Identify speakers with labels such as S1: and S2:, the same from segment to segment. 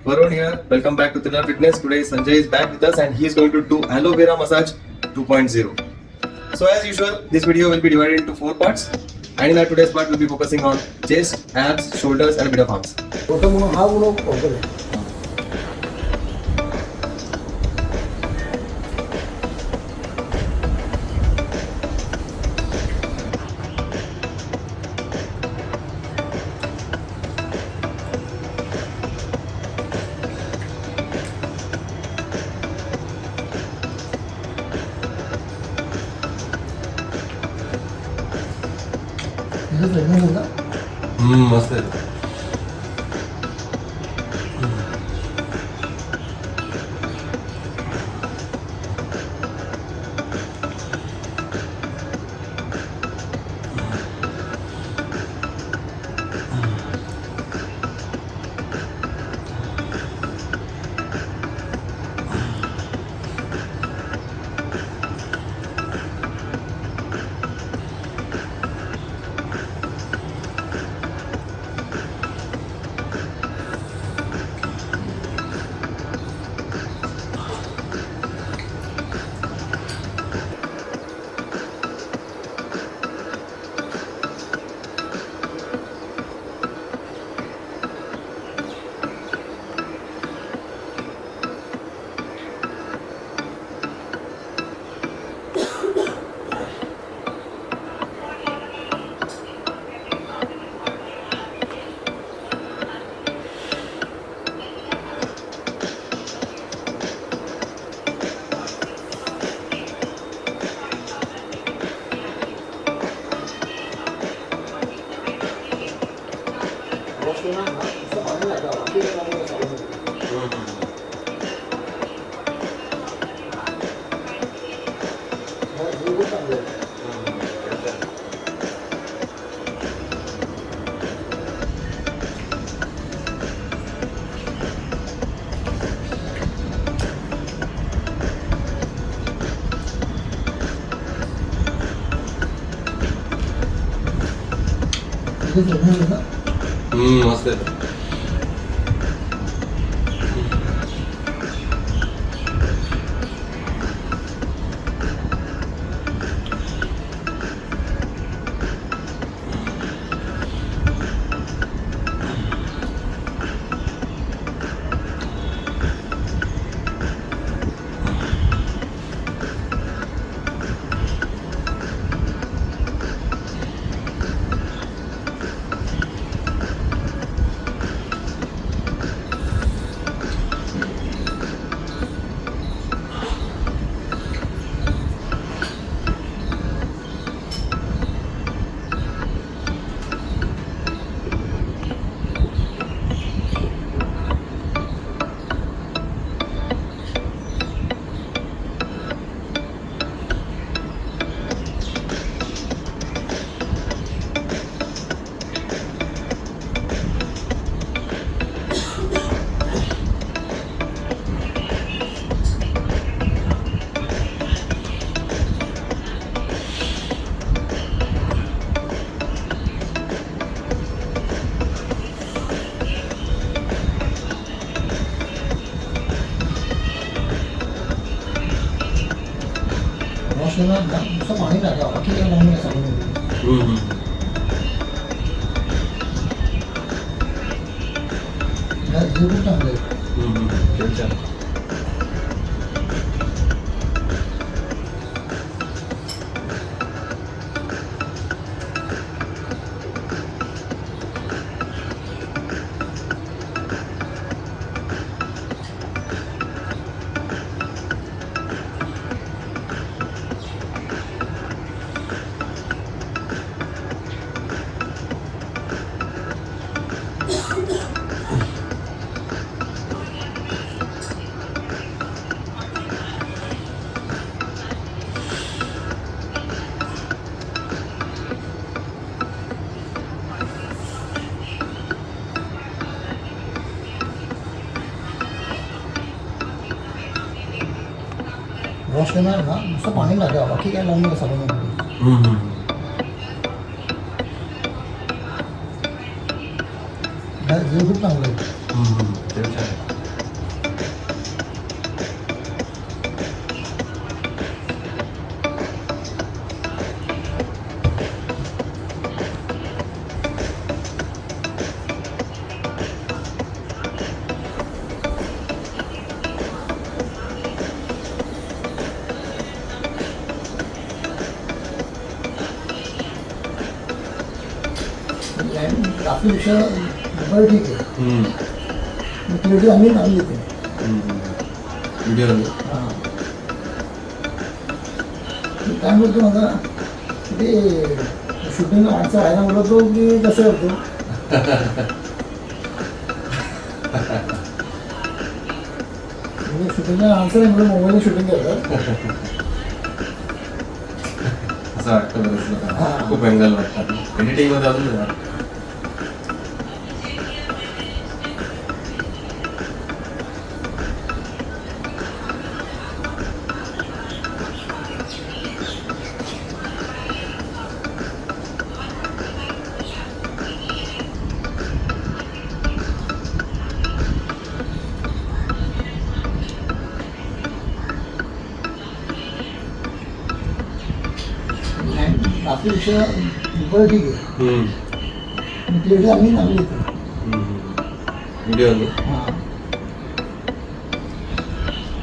S1: Varun here. Welcome back to Thinner Fitness. Today Sanjay is back with us and he is going to do aloe vera massage 2.0. So as usual, this video will be divided into 4 parts. And in our today's part, we'll be focusing on chest, abs, shoulders and a bit of arms. मस्त आहे. मस्त आहे.
S2: पाणी टाका बाकी काय मम्मीला सांगून चांगलं वॉश करणार ना नुसतं पाणी टाका बाकी काय लावून नका साबण खूप चांगलं आहे. रात्रीपेक्षा बरं ठीक आहे. मग क्लिअरिटी आम्ही चांगली येते.
S1: व्हिडिओ
S2: हां मी काय बोलतो माझा ते शूटिंग आजचा व्हायला बोलतो की कसं करतो. म्हणजे शूटिंगला आन्सर आहे म्हणून मोबाईलने शूटिंग करतात.
S1: असं वाटतं बरंच
S2: हां.
S1: खूप अँगल वाटतात एडिटिंग मध्ये अजून जरा.
S2: रात्रीपेक्षा बरं ठीक आहे. मग क्लिअरिटी आम्ही चांगली येते.
S1: व्हिडिओ
S2: हां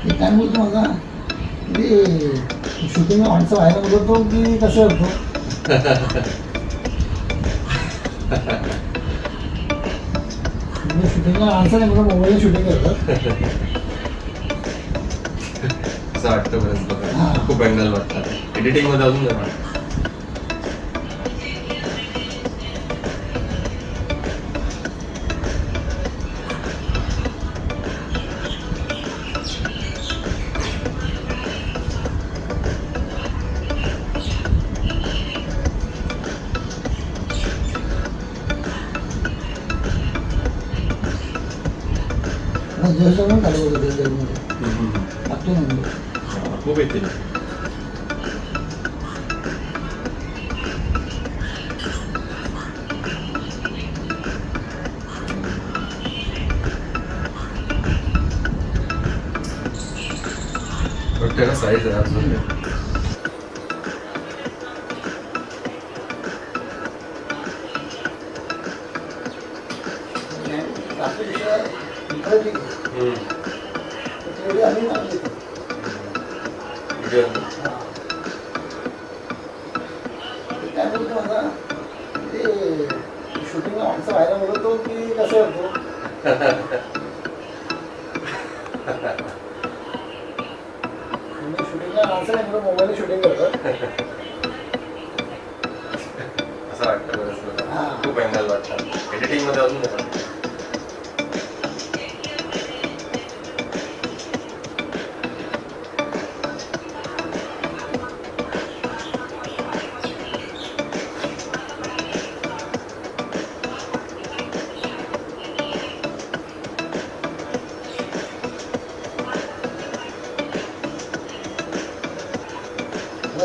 S2: मी काय बोलतो माझा ते शूटिंग माणसं व्हायला बोलतो की कसं करतो. म्हणजे शूटिंगला आन्सर आहे म्हणून मोबाईलने शूटिंग करतात.
S1: असं वाटतं बरंच
S2: हां.
S1: खूप अँगल वाटतात एडिटिंग मध्ये अजून जरा.
S2: जस्ट पण चालू होतं ते जगमध्ये टाकतो नंबर.
S1: खूप येतील. पण त्याला साईज आहे अजून.
S2: रात्रीपेक्षा बरं ठीक आहे. क्लिअरिटी आम्ही चांगली येते.
S1: व्हिडिओ
S2: हां मी काय बोलतो माझा ते शूटिंगला माणसं व्हायला बोलतो की कसं करतो. म्हणजे शूटिंगला आन्सर आहे म्हणून मोबाईलने शूटिंग करतात.
S1: असं वाटतं बरंच
S2: हां.
S1: खूप अँगल वाटतात एडिटिंग मध्ये अजून जरा.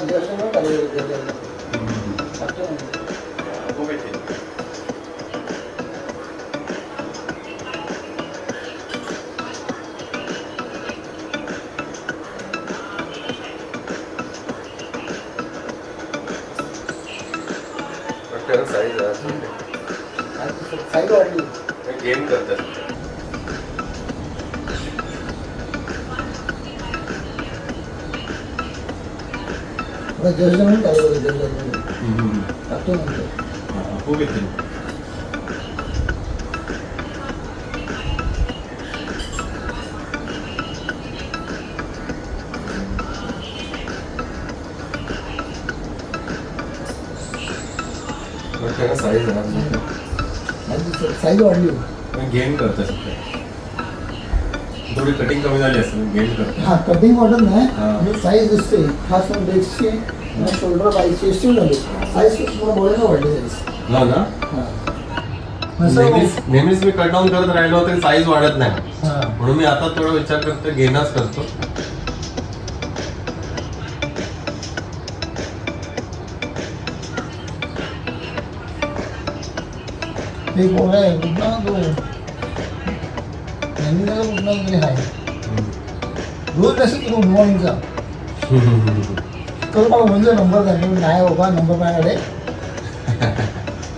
S2: जस्ट पण चालू होतं टाकतो नंबर.
S1: खूप येतील. पण त्याला साईज आहे अजून.
S2: साईड वाढली.
S1: गेम करतात.
S2: जस्ट पण चालू होतं जगमध्ये टाकतो नंबर.
S1: खूप येतील. पण त्याला साईज आहे अजून.
S2: साईड वाढली.
S1: गेम करतात. थोडी कटिंग कमी झाली असेल गेम करतात.
S2: हां कटिंग वाटत नाही.
S1: हां.
S2: म्हणजे साईज दिसते खास करून लेग्सची शोल्डर बाईकची चेस्टची झाली. साईज तुम्हाला बॉडीला वाढली साईज.
S1: हो ना.
S2: हां
S1: नेहमीच मी कट डाऊन करत राहिलो तरी साईज वाढत नाही.
S2: हां
S1: म्हणून मी आता थोडा विचार करतो घेणारच करतो.
S2: एक पोरगा आहे कुठला तो यांनी त्याला कुठला तरी आहे रोज असं गुड मॉर्निंगचा तो मला म्हणजे नंबर द्या नाही बाबा नंबर माझ्याकडे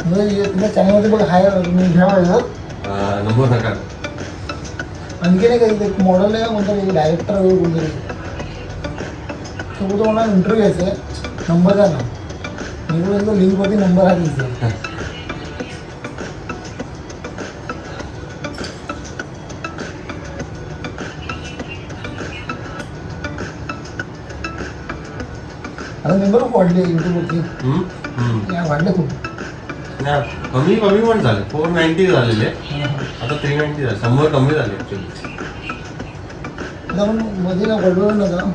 S2: म्हणजे तुमच्या चॅनलमध्ये बघ हाय मी घ्यावा
S1: नंबर नका.
S2: आणखी नाही काही मॉडेल आहे कोणतं डायरेक्टर वगैरे कोणतरी तो मला इंटरव्ह्यू घ्यायचा आहे नंबर द्या ना मी बोलतो लिंकवरती नंबर आहे तुमचा आता नंबर खूप वाढले युट्यूबवरती
S1: हम्म? हम्म.
S2: या वाढले खूप
S1: नाही, कमी कमी पण झाले 490 झालेले आता 390 झाले 100 कमी झाले ऍक्च्युली.
S2: आता आपण मध्ये ना गडबड नका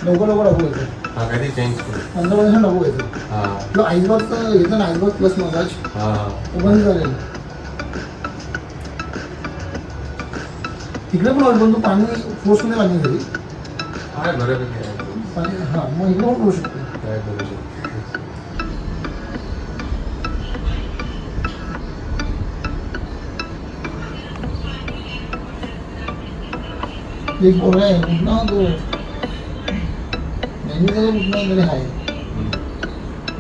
S2: लवकर लवकर टाकू येतो
S1: हा काहीतरी चेंज करू.
S2: 15% टाकू येतो
S1: हा
S2: किंवा आईसबॉक्सचं येतं ना आईसबॉक्स प्लस मसाज
S1: हा
S2: तो बंद झालेलं तिकडे पण ऑइल पण तू पाणी फोर्समध्ये लागली घरी
S1: काय बऱ्यापैकी आहे.
S2: पाणी हां मग इकडे पण करू शकतो
S1: काय करू शकतो.
S2: एक पोरगा आहे कुठला तो नेहमी त्याचा कुठला तरी आहे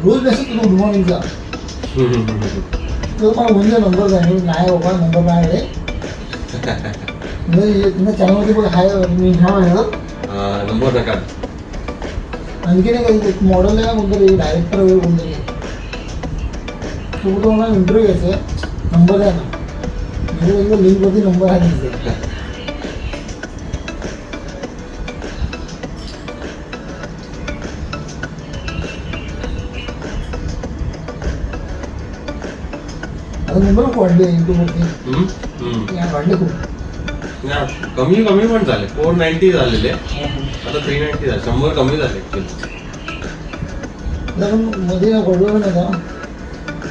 S2: रोज मेसेज करतो गुड मॉर्निंगचा तो मला म्हणजे नंबर द्या मी नाही बाबा नंबर माझ्याकडे म्हणजे तुमच्या चॅनलमध्ये बघ हाय मी ह्या महिन्यात
S1: नंबर नका.
S2: आणखी नाही काही एक मॉडेल आहे कोणतरी डायरेक्टर वगैरे कोणतरी तो मला इंटरव्ह्यू घ्यायचा आहे नंबर द्या ना म्हणजे लिंकवरती नंबर आहे तिथे आता नंबर खूप वाढले युट्यूबवरती या वाढले खूप
S1: नाही, कमी कमी पण झाले 490 झालेले आता 390 झाले 100 कमी झाले ऍक्च्युली.
S2: आता आपण मध्ये ना गडबड नका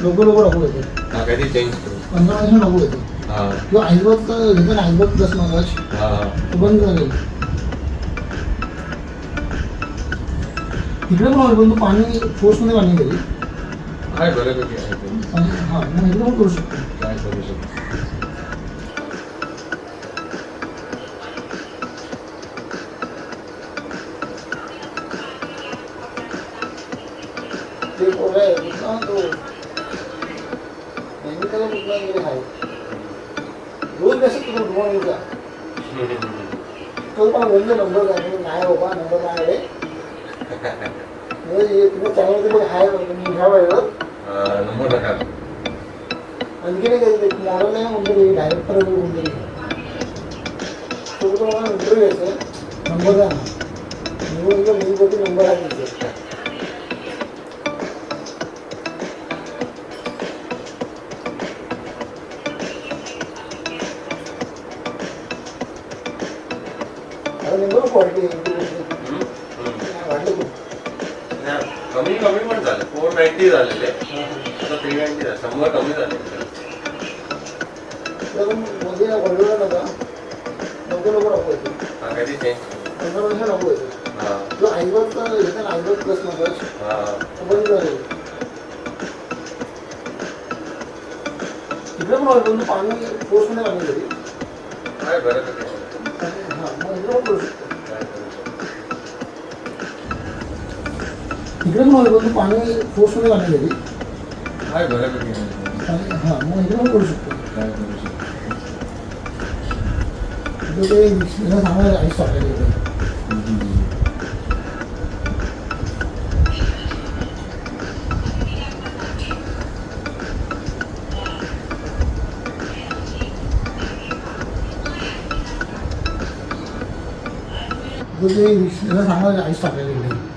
S2: लवकर लवकर टाकू येतो
S1: हा काहीतरी चेंज करू.
S2: 15% टाकू येतो
S1: हा
S2: किंवा आईसबॉक्सचं येतं ना आईसबॉक्स प्लस मसाज
S1: हा
S2: तो बंद झालेलं तिकडे पण ऑइल पण तू पाणी फोर्समध्ये पाणी घरी
S1: काय बऱ्यापैकी आहे.
S2: हां मग इकडे पण करू शकतो
S1: काय करू शकतो.
S2: ते पोरगा आहे कुठला तो नेहमी त्याचा कुठला तरी आहे रोज मेसेज करतो गुड मॉर्निंगचा तो मला म्हणजे नंबर द्या मी नाही बाबा नंबर माझ्याकडे म्हणजे तुमच्या चॅनलमध्ये बघ हाय मी ह्या वेळेवर
S1: नंबर नका.
S2: आणखी नाही काही एक मॉडेल आहे कोणतरी डायरेक्टर वगैरे कोणतरी तो मला इंटरव्ह्यू घ्यायचा आहे नंबर द्या ना म्हणजे लिंकवरती नंबर आहे तिथे आता नंबर खूप वाढले युट्यूबवरती वाढले खूप
S1: नाही, कमी कमी पण झाले 490 झालेले आता 390 झाले 100 कमी झाले ऍक्च्युली.
S2: तर मध्ये ना गडबड नका लवकर लवकर टाकू येतो
S1: हा काहीतरी चेंज करू.
S2: 15% टाकू येतो
S1: हा
S2: किंवा आईसबॉक्सचं येतं ना आईसबॉक्स प्लस मसाज
S1: हा
S2: तो बंद झालेलं तिकडे पण ऑइल पण तू पाणी फोर्समध्ये पाणी घरी
S1: काय बऱ्यापैकी आहे.
S2: हां मग इकडे पण करू शकतो
S1: काय करू शकतो.
S2: तिकडे पण ऑइल पण तू पाणी फोर्समध्ये पाणी घरी
S1: काय बऱ्यापैकी आहे.
S2: हां मग इकडे पण करू शकतो
S1: काय करू शकतो.
S2: तिथं ते मिक्सरला सांगायला आईस टाकायला येतं तिथं ते मिक्सरला सांगायला आईस टाकायला येतं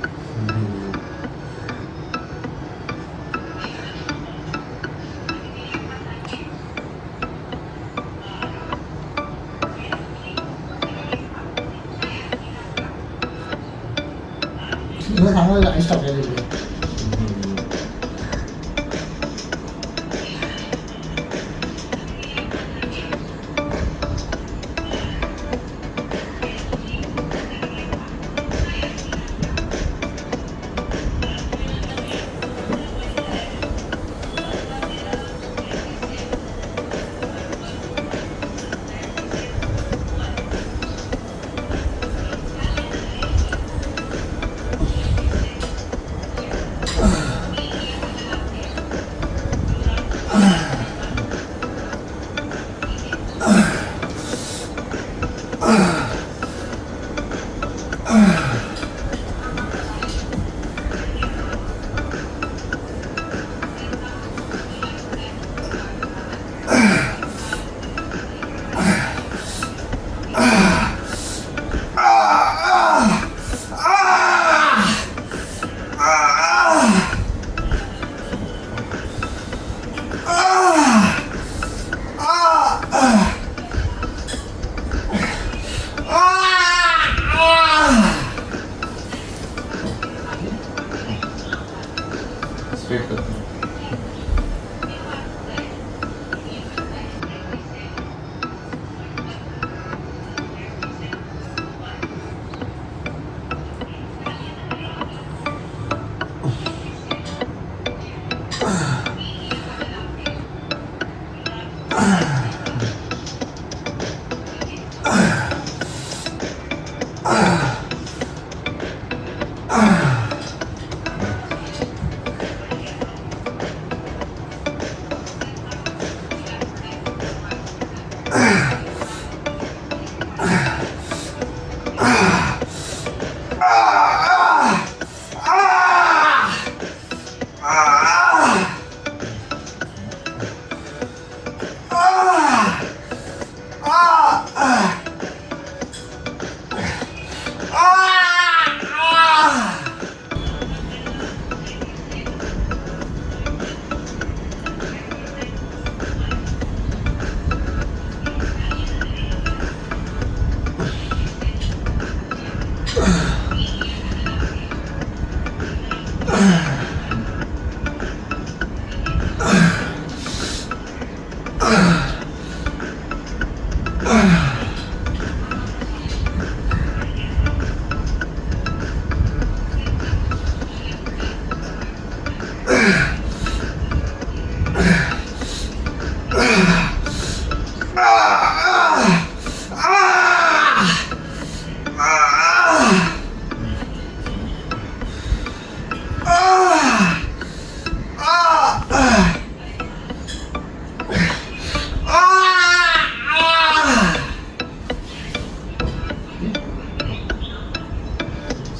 S2: तिथं सांगायला आईस टाकायला येतं
S1: स्ट्रेट करतो.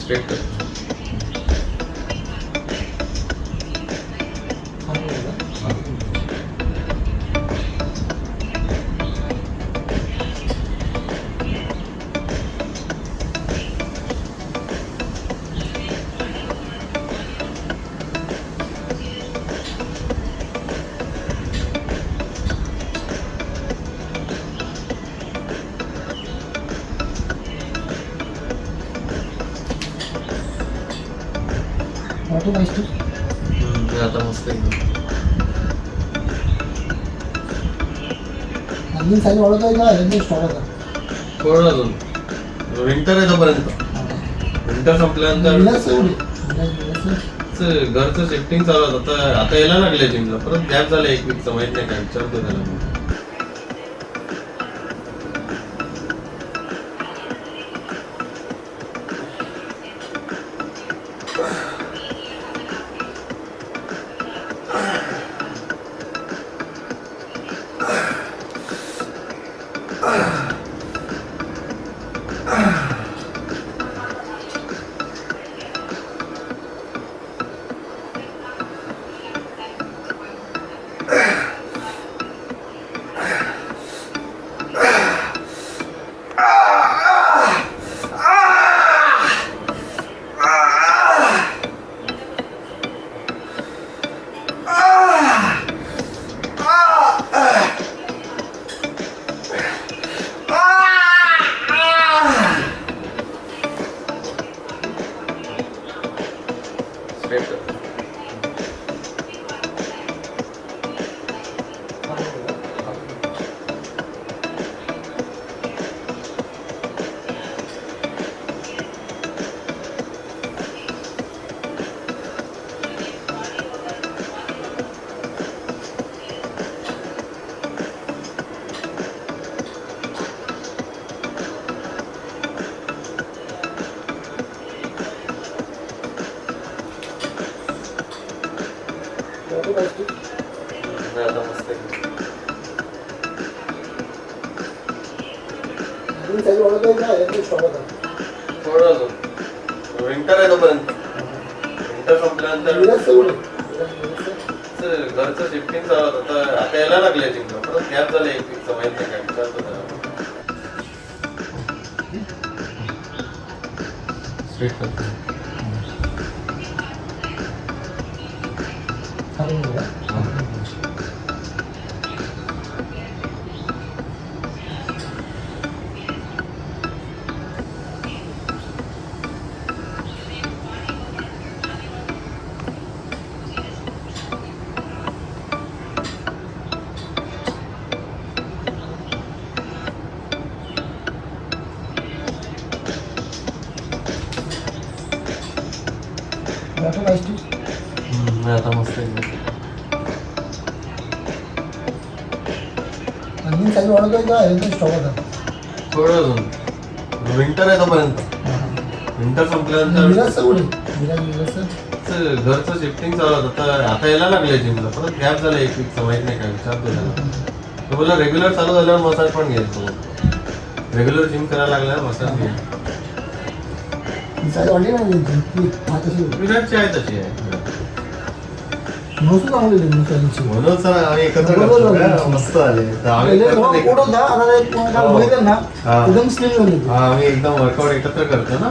S1: स्ट्रेट कर.
S2: ऑटो माहिती
S1: आता मस्त एकदम.
S2: इंजिन साईज वाढत आहे का इंजिन स्टॉप होता
S1: थोडं अजून विंटर आहे तोपर्यंत. विंटर संपल्यानंतर घरचं शिफ्टिंग चालू होतं. आता यायला लागले जिमला. परत गॅप झाला 1 वीकचा. माहित नाही काय विचारतो त्याला. आता मस्त आहे.
S2: साईज वाढत आहे का इंजिन स्टॉप होता
S1: थोडं अजून विंटर आहे तोपर्यंत. विंटर संपल्यानंतर घरचं शिफ्टिंग चालू होतं. आता यायला लागले जिमला. परत गॅप झाला 1 वीकचा. माहित नाही काय विचारतो त्याला. स्ट्रेट करतो. आता मस्त आहे.
S2: आणखी काही वाढत आहे का एकदम स्टॉक होता
S1: थोडं अजून विंटर आहे तोपर्यंत. विंटर संपल्यानंतर
S2: विराज सवडे विराज सर
S1: घरचं शिफ्टिंग चालू होतं. आता यायला लागले जिमला. परत गॅप झाला एक वीकचा. माहित नाही काय विचारतो त्याला. तो बोला रेग्युलर चालू झाल्यावर मसाज पण घ्यायचो. रेग्युलर जिम करायला लागल्यावर मसाज घ्यायचो.
S2: साईज वाढली नाही
S1: विराटची आहे तशी आहे.
S2: मस्त चांगली
S1: म्हणून सर आम्ही एकत्र करतो का? मस्त आले तर आम्ही
S2: बघितलं ना
S1: हा.
S2: एकदम स्लिम झाली
S1: हा आम्ही एकदम वर्कआउट एकत्र करतो ना.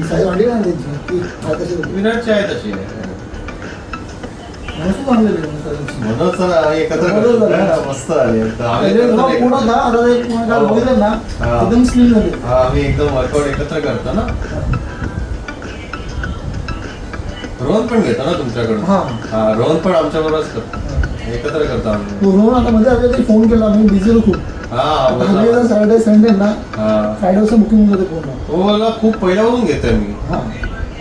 S2: साईज वाढली नाही त्याची
S1: विराटची आहे तशी आहे.
S2: मस्त चांगली झाली
S1: म्हणून सर आम्ही एकत्र करतो का? मस्त आले तर आम्ही
S2: बघितलं ना
S1: हा.
S2: एकदम स्लिम झाली
S1: हा आम्ही एकदम वर्कआउट एकत्र करतो ना. रोहन पण घेतो ना तुमच्याकडून.
S2: हा.
S1: हा रोहन पण आमच्या बरोबरच करतो. एकत्र करतो आम्ही.
S2: रोहन आता मध्ये आले तरी फोन केला मी बिझी खूप
S1: हा बोला.
S2: सॅटर्डे संडे ना
S1: हा
S2: फ्रायडेचं बुकिंग होतं पूर्ण
S1: हो मला खूप पहिल्यापासून घेतोय मी.
S2: हा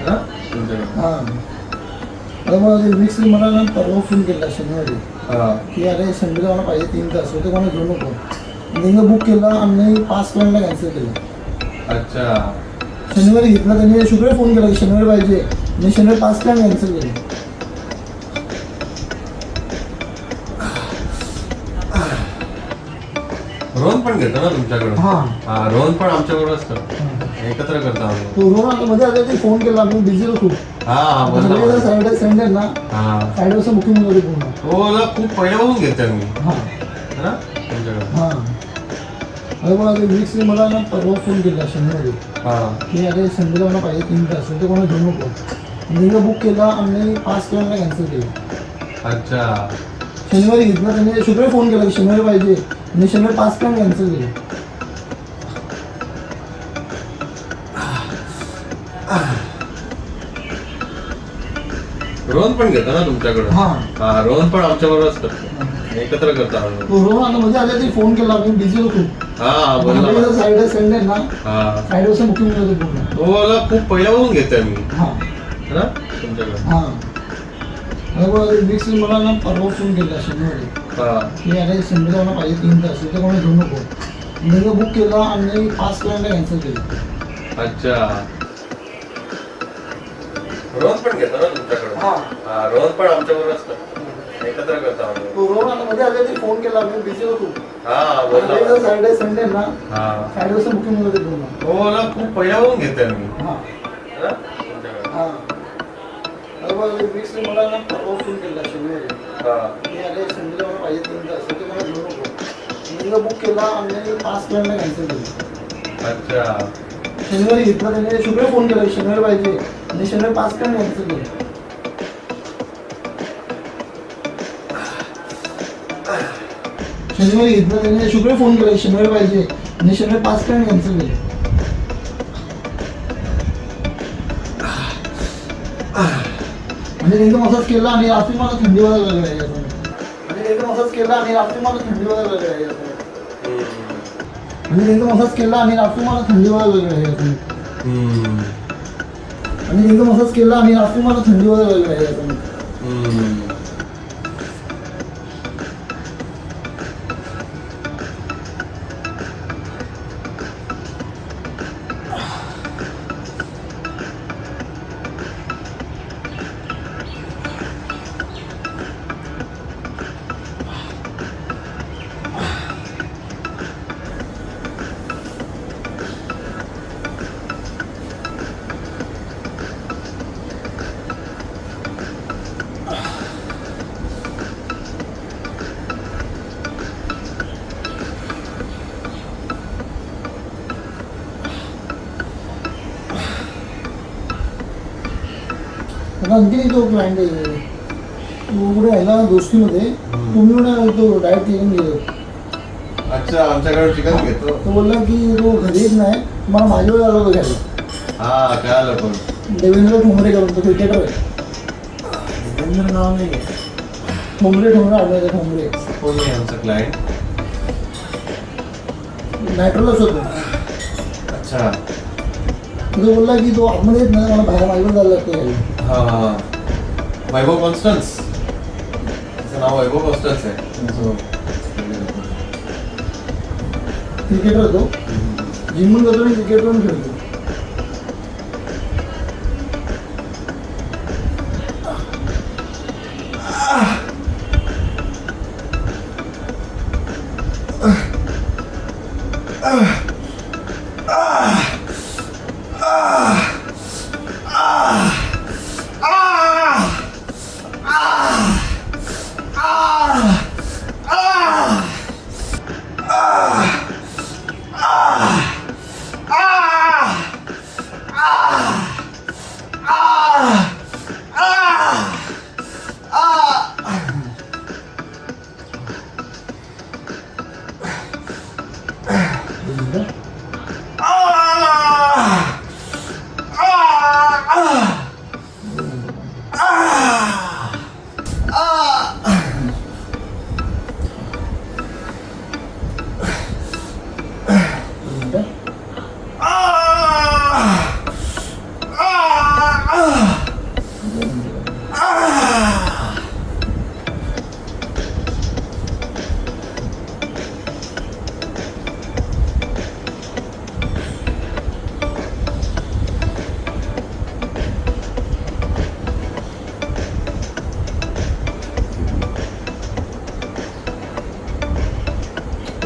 S1: हा तुमच्याकडे.
S2: हा अरे मग वीक्सली मला ना परवा फोन केला शनिवारी
S1: हा
S2: की अरे संडेला मला पाहिजे 3 तास होते कोणा घेऊ नको. नेमकं बुक केला आणि 5 प्लॅनला कॅन्सल केलं.
S1: अच्छा
S2: शनिवारी घेतला त्यांनी शुक्रवारी फोन केला की शनिवारी पाहिजे मी शनिवारी 5 प्लॅन कॅन्सल केले.
S1: रोहन पण घेतो ना तुमच्याकडून.
S2: हा.
S1: हा रोहन पण आमच्या बरोबरच करतो. एकत्र करतो आम्ही.
S2: तो रोहन आता मध्ये आले तरी फोन केला मी बिझी खूप
S1: हा बोला.
S2: सॅटर्डे संडे ना
S1: हा
S2: फ्रायडेचं बुकिंग होतं पूर्ण.
S1: हो मला खूप पहिल्यापासून घेतोय मी.
S2: हा
S1: हा तुमच्याकडे.
S2: हा अरे मग वीक्सली मला ना परवा फोन केला शनिवारी
S1: हा
S2: की अरे संडेला मला पाहिजे 3 तास होते कोणा घेऊ नको. नेमकं बुक केला आणि 5 प्लॅनला कॅन्सल केलं.
S1: अच्छा
S2: शनिवारी घेतला त्यांनी शुक्रवारी फोन केला की शनिवारी पाहिजे मी शनिवारी 5 प्लॅन कॅन्सल केले.
S1: रोहन पण घेतो ना तुमच्याकडून.
S2: हा
S1: हा रोहन पण आमच्या बरोबरच करतो. एकत्र करतो आम्ही.
S2: तो रोहन आता मध्ये आले तरी फोन केला मी बिझी खूप.
S1: हा बोला.
S2: सॅटर्डे संडे ना
S1: हा
S2: फ्रायडेचं बुकिंग होतं पूर्ण.
S1: हो मला खूप पहिल्यापासून घेतोय मी.
S2: हा
S1: ना तुमच्याकडे.
S2: हा अरे मग वीक्सली मला ना परवा फोन केला शनिवारी
S1: हा
S2: की अरे संडेला मला पाहिजे 3 तास होते कोणा घेऊ नको. नेमकं बुक केला आणि 5 प्लॅनला कॅन्सल केलं.
S1: अच्छा रोहन पण घेतो ना तुमच्याकडून.
S2: हा
S1: हा रोहन पण आमच्या बरोबरच करतो. एकत्र करतो आम्ही.
S2: तो रोहन आता मध्ये आले तरी फोन केला मी बिझी खूप.
S1: हा बोला.
S2: सॅटर्डे संडे ना
S1: हा
S2: फ्रायडेचं बुकिंग होतं पूर्ण.
S1: हो मला खूप पहिल्यापासून घेतोय मी.
S2: हा
S1: ना तुमच्याकडे.
S2: हा अरे मग वीक्सली मला ना परवा फोन केला शनिवारी
S1: हा
S2: की अरे संडेला मला पाहिजे 3 तास होते कोणा घेऊ नको. नेमकं बुक केला आणि 5 प्लॅनला कॅन्सल केलं.
S1: अच्छा
S2: शनिवारी घेतला त्यांनी शुक्रवारी फोन केला शनिवारी पाहिजे आणि शनिवारी 5 प्लॅन कॅन्सल केले. शनिवारी घेतला त्यांनी शुक्रवारी फोन केला शनिवारी पाहिजे आणि शनिवारी 5 प्लॅन कॅन्सल केले. आणि एकदम असंच केलं आणि रात्री मला थंडी वाजायला लागली. आणि एकदम असंच केलं आणि रात्री मला थंडी वाजायला लागली. आणि एकदम असंच केलं आणि रात्री मला थंडी वाजायला लागली. आणि एकदम असंच केलं आणि रात्री मला थंडी वाजायला लागली. आता आणखी एक तो क्लायंट आहे तो कुठे राहिला दोस्तीमध्ये तुम्ही कुठे तो डायरेक्ट येऊन गेलो.
S1: अच्छा आमच्याकडे चिकन घेतो.
S2: तो बोलला की तो घरी येत नाही मला माझ्यावर आला होता घ्यायला.
S1: हा कळालं पण.
S2: देवेंद्र ठोंबरे करून तो क्रिकेटर आहे.
S1: देवेंद्र नाव नाही आहे.
S2: ठोंबरे आढळले ठोंबरे
S1: कोण आहे आमचा क्लायंट.
S2: नायट्रोलाच होतं.
S1: अच्छा
S2: तो बोलला की तो आतमध्ये येत नाही, मला बाहेर मागून जायला लागतं.
S1: हा वैभव कॉन्स्टन्स, त्याचं नाव वैभव कॉन्स्टन्स आहे. सो
S2: क्रिकेटर तो जिमून जातो आणि क्रिकेट पण खेळतो.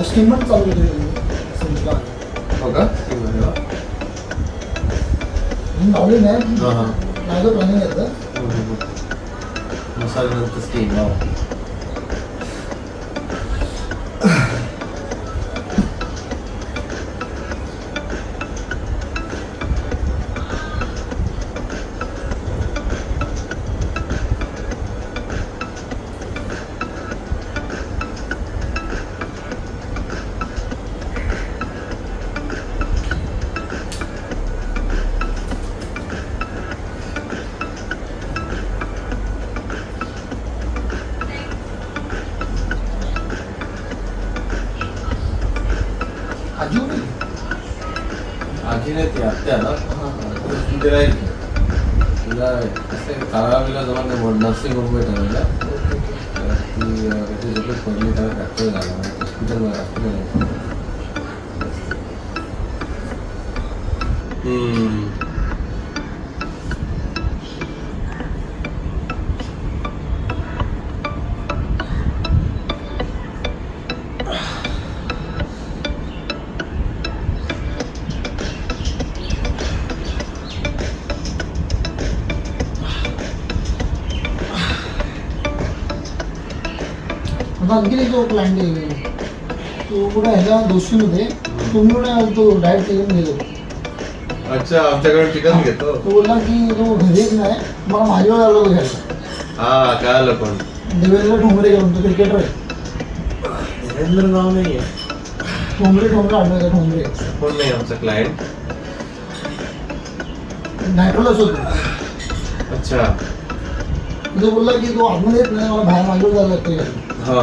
S2: स्टीमर चालू होते.
S1: हो का?
S2: लावले नाही,
S1: हां हां.
S2: माझं प्लॅनिंग येतं.
S1: मसाज नंतर स्टीम. हो
S2: आजी होती.
S1: आजी नाही ती आत्या ना. तिथे राहील तिला कसं काळावीला जमा नाही नर्सिंग होम ठरवला. ती त्याची झोपेत पडली, त्याला फ्रॅक्चर झाला, हॉस्पिटल.
S2: आता आणखी एक जो क्लायंट आहे तो कुठे ह्याला दोषीमध्ये तुम्ही कुठे तो डायरेक्ट चिकन घेतो.
S1: अच्छा, आमच्याकडे चिकन घेतो.
S2: तो बोलला की तो घरी येत नाही, मला माझ्यावर आलो घ्यायला.
S1: हा कळालं. पण
S2: देवेंद्र ठोंबरे घेऊन तो क्रिकेटर आहे.
S1: देवेंद्र नाव नाही आहे.
S2: ठोंबरे आठवतं. ठोंबरे
S1: कोण नाही आमचा क्लायंट.
S2: नायट्रोलाच होतो.
S1: अच्छा.
S2: तो बोलला की तो आतमध्ये येत नाही, मला बाहेर मागून जायला लागतं.
S1: हा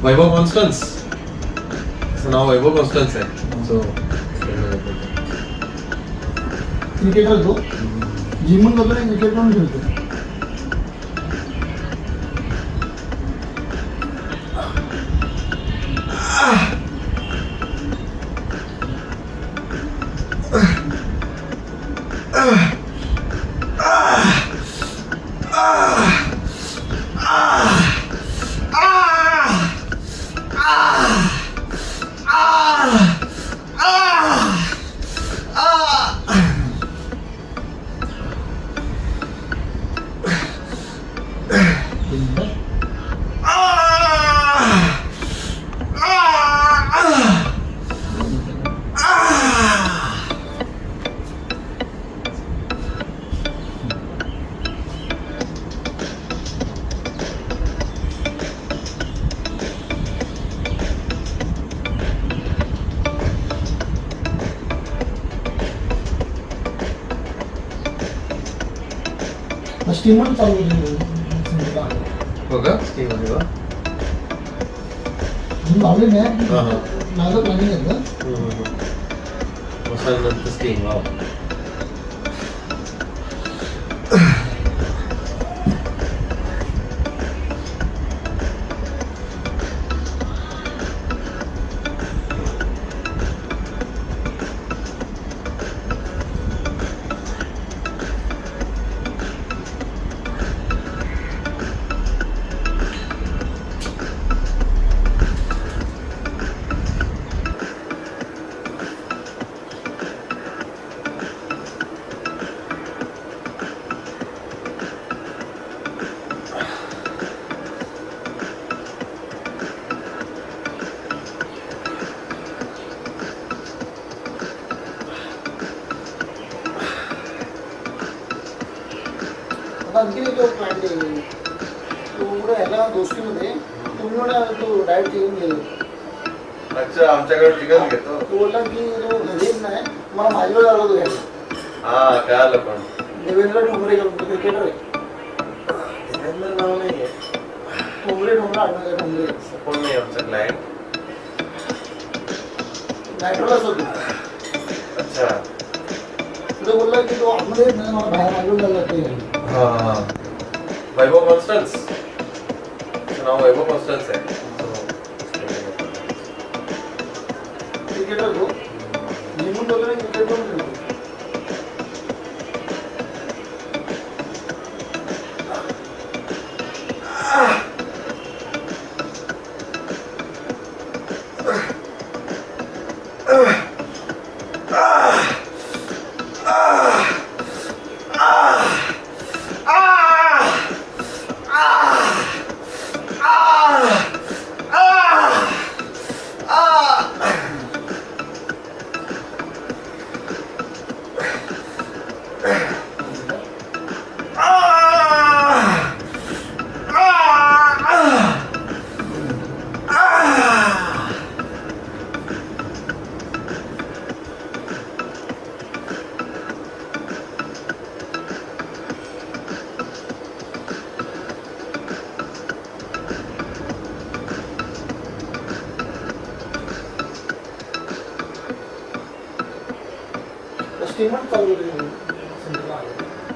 S1: वैभव कॉन्स्टन्स, त्याचं नाव वैभव कॉन्स्टन्स आहे. सो
S2: क्रिकेटर तो जिमून जातो आणि क्रिकेट पण खेळतो. स्टीमर चालू होते.
S1: हो का? स्टीम आहे का?
S2: लावले नाही,
S1: हां हां.
S2: माझं प्लॅनिंग येतं.
S3: मसाज नंतर स्टीम. वाव.
S2: आता आणखी एक प्लॅन आहे. तो पुढे ह्याला दोस्तीमध्ये तुम्ही म्हणा तो डाएट घेऊन गेलो.
S1: अच्छा, आमच्याकडे चिकन घेतो.
S2: तो बोलला की तो घरी येत नाही, मला माझ्यावर झाला तो घ्यायला.
S1: हा, कळालं. पण
S2: देवेंद्र ठोंबरे क्रिकेटर आहे.
S1: देवेंद्र नाव नाही आहे.
S2: ठोंबरे आडनाव ठोंबरे.
S1: कोण नाही आमचा क्लायंट.
S2: नायट्रोलाच होतो.
S1: अच्छा.
S2: तो बोलला की तो आतमध्ये येत नाही, मला बाहेर माझ्यावर झाला ते घ्यायला.
S1: हा, वैभव कॉन्स्टन्स. नाव वैभव कॉन्स्टन्स आहे.
S2: क्रिकेटर तो निघून वगैरे क्रिकेट पण खेळतो. स्टीमर चालू होते.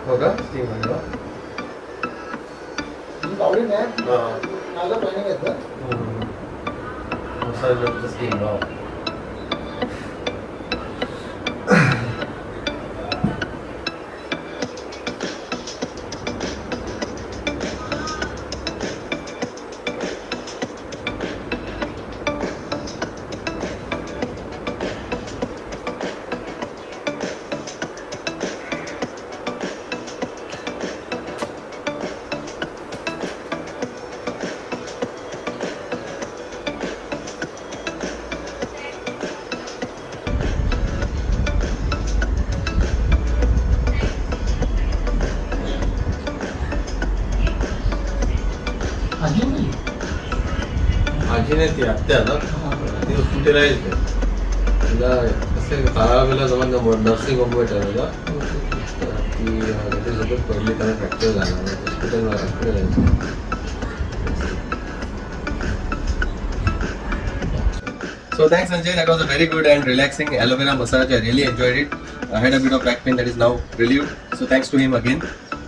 S1: हो का? स्टीम आहे का?
S2: मी गावडी नाही,
S1: हा.
S2: माझं प्लॅनिंग घेतलं.
S1: मसाज नंतर स्टीम. वाव. आजीने ती आत्या ना, ती हॉस्पिटल आहे इथे. तिला कसं तारावेला जवळ नर्सिंग होम भेटायला ती त्याच्यासोबत पडली, त्याला फ्रॅक्चर झाला. हॉस्पिटल जायचं. So thanks Sanjay, that was a very good and relaxing aloe vera massage. I really enjoyed it. I had a bit of back pain that is now relieved. So thanks to him again.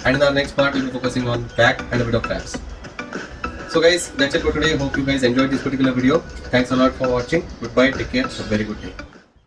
S1: And in our next part, we'll be focusing on back and a bit of traps. So guys, that's it for today. Hope you guys enjoyed this particular video. Thanks a lot for watching. Goodbye. Take care. Have a very good day.